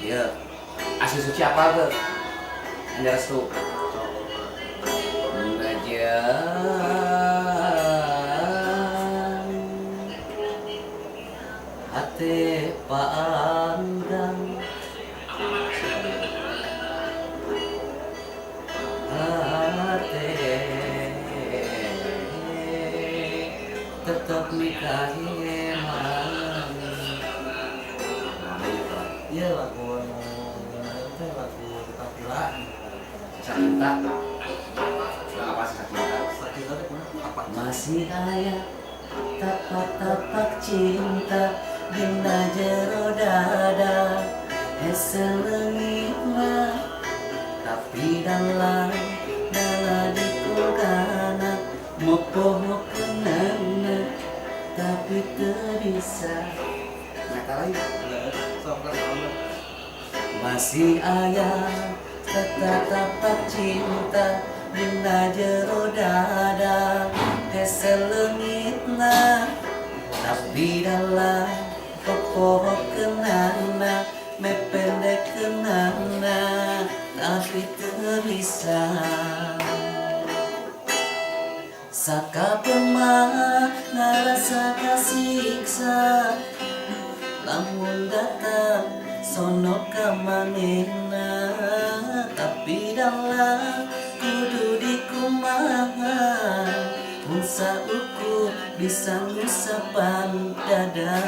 Iya. Asli suci apa tuh? Anda restu. Mengajar hati pandang hati tetap nikahi emang. Iya lagu itu lagu Takila. Cinta. Apa sih cinta? Takila itu apa? Masih ayah tapak-tapak cinta dina jero dada eselengitna tapi dalam di kogana mopoh kenana tapi terisa nakal masih ayah tapak cinta dina jero dada eselengitna tapi dalam popoh kenana mependek kenana tapi terisa saka pemah ngarasa kasiksa lamun datang sono kamanena tapi dalam kudu dikumaha unsa uku bisa ngusapan dada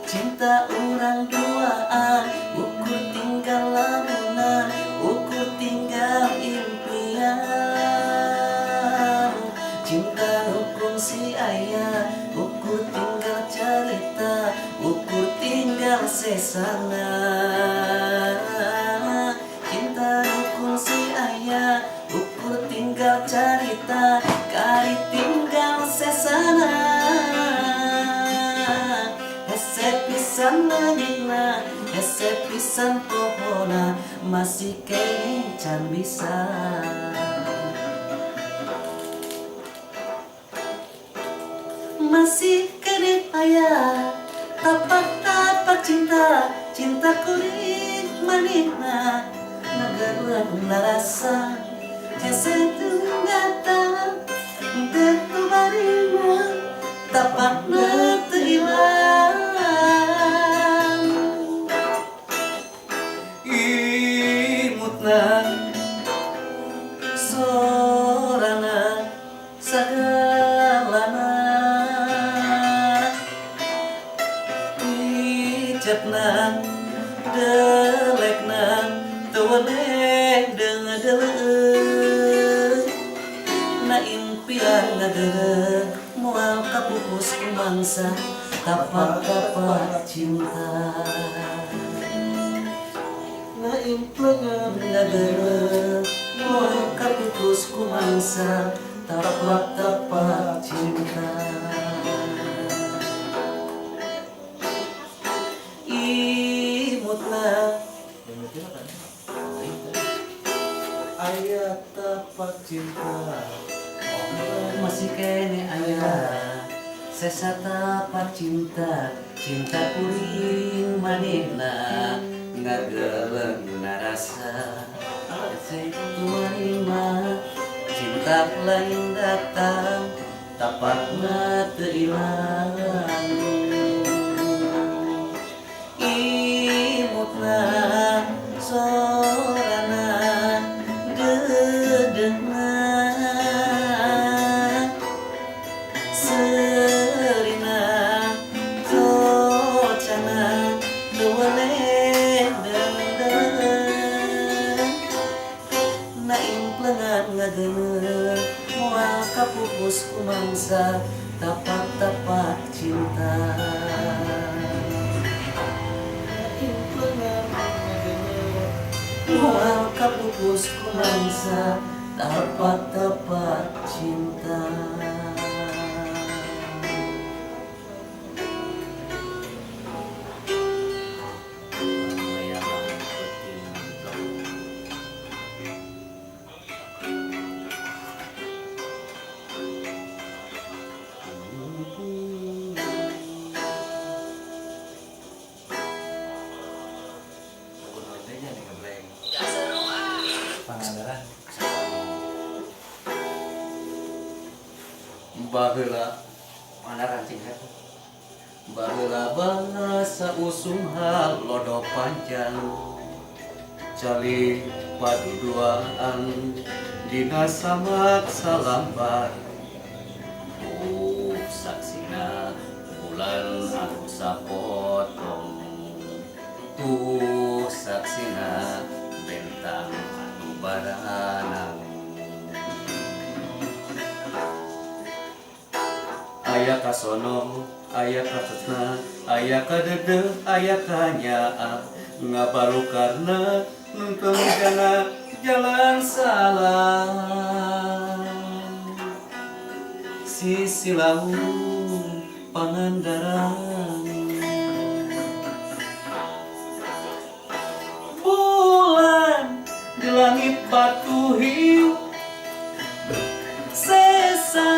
cinta orang duaan ukur tinggal lamunan ukur tinggal impian cinta hukum si ayah ukur tinggal cerita ukur tinggal sesana cinta hukum si ayah ukur tinggal cerita kari tinggal sesana hese pisan langitna hese pisan pohona masih kene can bisa masih kene ayah tapak-tapak cinta cinta kulit manihna nagaruan narasa hese tunggata tetu barima tapakna teu ilang imutna sorana sagalana ijabna delekna tuweleh dengedeleuh na impian ngadeuleuh moal kapupus ku mangsa tapak-tapak cinta Na implengan ngadeuleuh moal kapupus ku mangsa tapak-tapak cinta imutna ayat tapak cinta. masih kene ayah sesa tapak cinta cinta kuring manehna ngageleng narasa setuarima cinta lain datang tapakna teu ilang imutna sorana dedengna serina tocana tuweleh dengeuleuh na implengan ngadeuleuh moal kapupus ku mangsa tapak-tapak cinta Implengan ngadeuleuh moal kapupus ku mangsa tapak-tapak cinta baheula Mana rancing itu? baheula bahasa usum halodo panjang cali paduduaan dina samak salambar saksina bulan anu sapotong tuh saksina bentang anu baranang aya kasono aya katutna aya kadede aya kanyaa ngabaru karena nuntun jana jalan salah sisi lamun pangandaran bulan di langit batu hiu sesa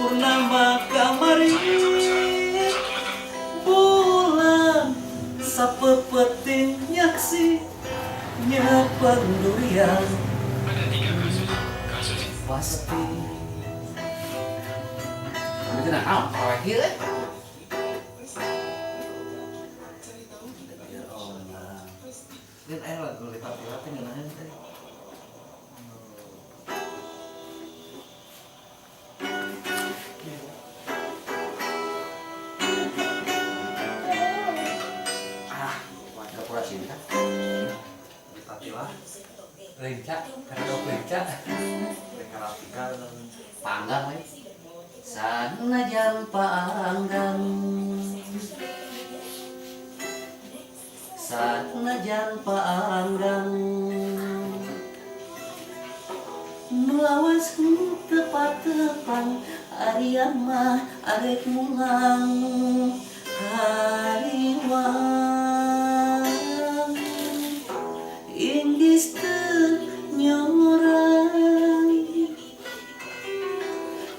purnama kamari bulan sapepeting nyaksi nyependurian pasti Itu nah, awak kieu eh. dan air lagu lipat lipat ngenahan teh Pura cinta. lipat lipat Lenca, karena lenca. mereka rapikan Panggang we. Sanajan panggang. Sanajan panggang. Melawas tepat-tepan arian mah arek mulang hariwang inggis teu nyorang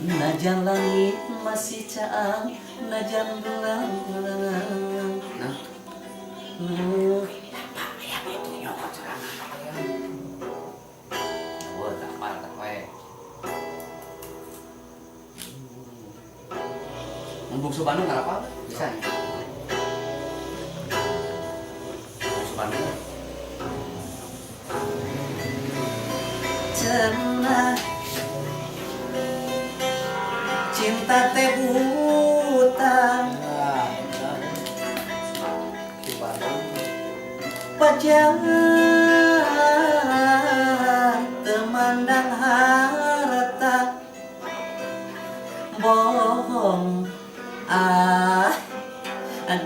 najan langit masih caang najan belang-belang nah ya itu nyokot serangan wah tak parah tak we Bungsu Bandung nggak apa bisa nih Bungsu Bandung cenah cinta teh buta di Bandung pajangan temandang harta bohong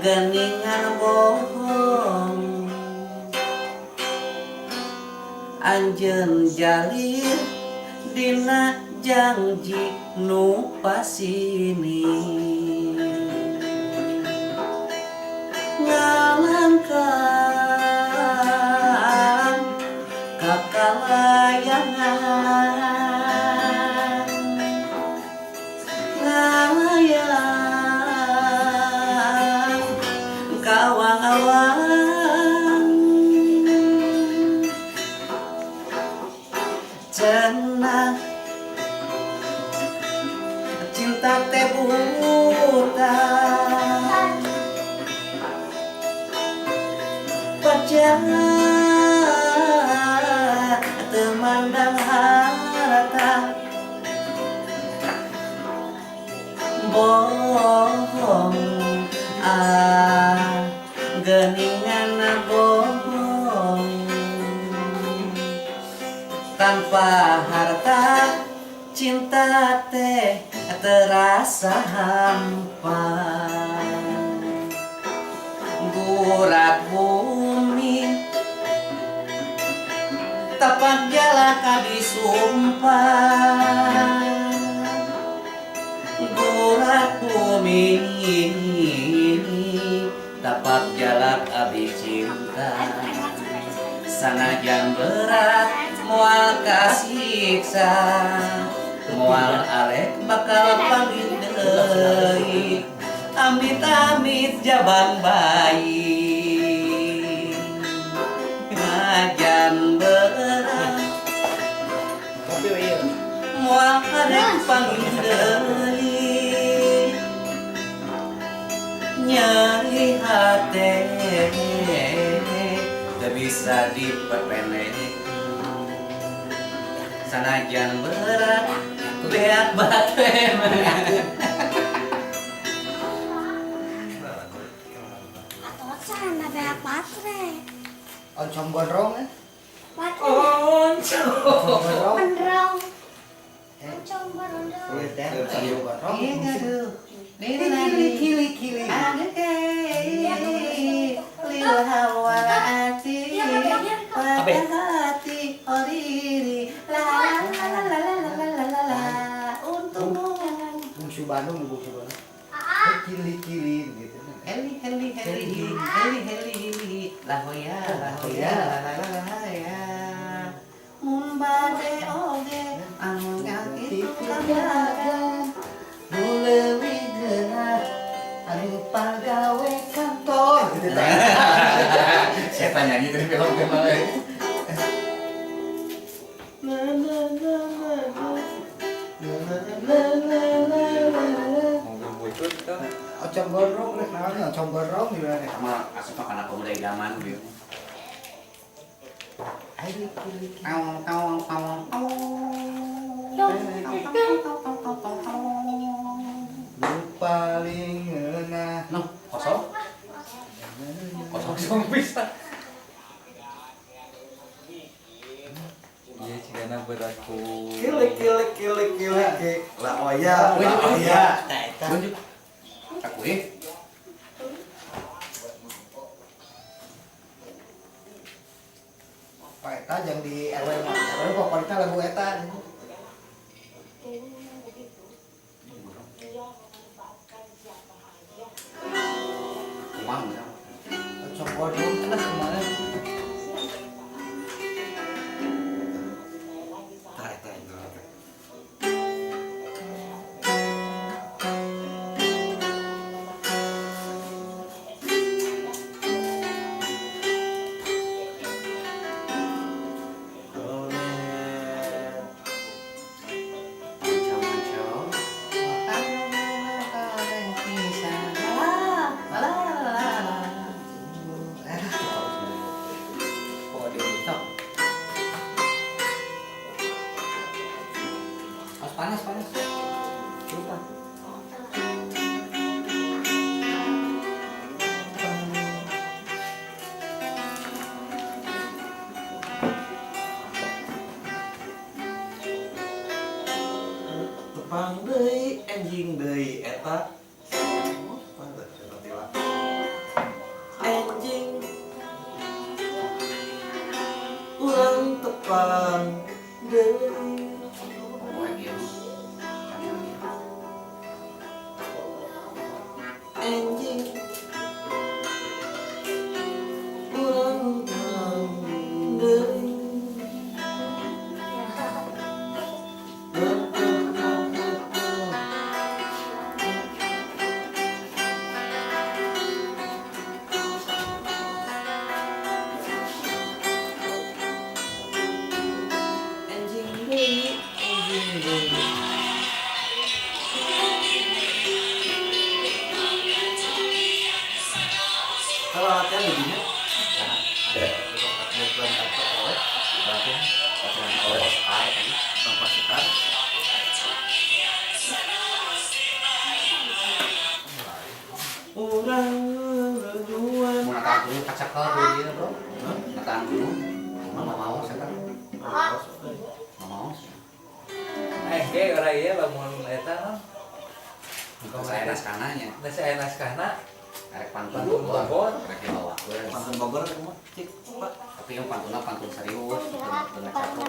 geningan bohong anjeun jalin dina janji nu pasini ngalangkang kakalayangan ngalayang kawang-awang cenah cinta teh buta pajangan temandang harta bohong geningan bohong tanpa harta cinta teh terasa hampa gurat bumi tapak jalaka disumpah gurat bumi tapak jalak abdi cinta sanajan berat moal kasiksa moal arek bakal panggil deui amit-amit jaban bayi ngajan berat moal karek panggil deui nyari hate teu bisa dipepene sanajan berat beak bate Atau sana beak patre. Oncom gondrong ya. Patre. oncom Gondrong. Menrong. Oncom berondong. Iya teh, sayur gondrong. iya gaduh Kili. ada kayak lil hawati pada hati oriri la la la la la la la la la untukmu Bungsu Bandung, bungsu Bandung. Kili gitu. heli la hoya la ya mun bade oge anu ngakit kambagan nu leuwih geunah anu pagawe kantor gitu teh. Saya tanya gitu di film-film lain. Oncom gondrong, namanya oncom gondrong gimana nih? Sama asup makan aku mulai zaman gitu. Nu paling ngeunah. Noh, kosong. Kosong bisa. Iya, cigana beraku. Kili la oya la oya Tunjuk. Aku Pak Eta yang di RW mah. RW pokoknya lagu Eta. Uang ya. Oncom gondrong terus kemana? Oncom-oncom. Kok diutak? Panas. Lupa. tepang deui anjing deui eta anjing urang tepang deui anjing urang tepang deui kalau latihan lebihnya tanpa sekat orang rajuan Mau natang dulu kaca ke dia bro. Natang dulu. Mau sekarang. Mau. Ge orang ieu lamun eta mah. Saya naskananya. Da saya naskahna Arek pantun Pantun Bogor. Arek dibawa. pantun Bogor cik pak Tapi yang pantun serius. Dengan satu